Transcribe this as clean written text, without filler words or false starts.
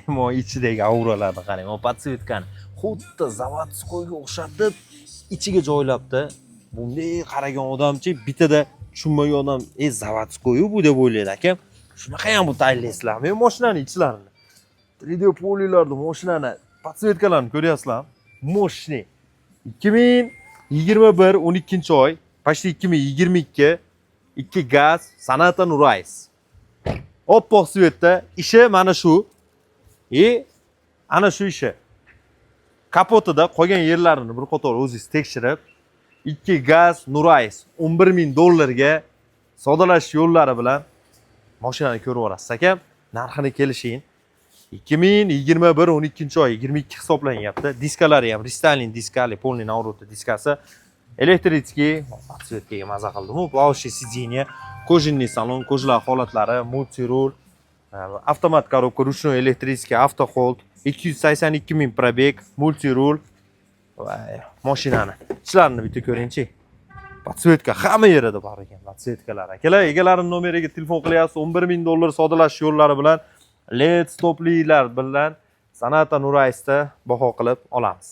Mo ichidagi auralarni qarang, o podsvetkani xuddi zavodskoyga o'xshatib ichiga joylabdi. Bunday qaragan odamchi bitada tushunmagan odam, zavodskoy bu deb o'ylaydi aka. Shunaqa ham bu tayinlaysizlarmi? Men mashinani ichlarini 3D polilarda mashinani podsvetkalarni ko'ryapsizlarmi? Moshni 2021 12-oy, почти 2022 2 gaz Sonata Nurais. Oppoq svetda ishi mana shu. Ana shu ishi. Kapotida qolgan yerlarini bir qator o'zingiz tekshirib, 2 gaz Nurais $11,000 ga soddalash yo'llari bilan mashinani ko'rib olasiz aka. Narxini kelishing. 2021 12-oy 22 hisoblanyapti. Diskalari ham restyling diskali, полный навроти diskasi. Elektrический, podsvetkaga maza qildim. Power сиденье, кожаный salon, kojlar holatlari, multirul, avtomat коробка, ручной электрический, автохолд, 282 ming probeg, multirul. Mashinani ichlarini bitta ko'ring-chi. Podsvetka hamma yerida bor ekan, podsvetkalar. Akalar, egalarim nomeriga telefon qilyapsiz. $11,000 soddalash yo'llari bilan LED stoplilar bilan Sonata Nuraisda baho qilib olamiz.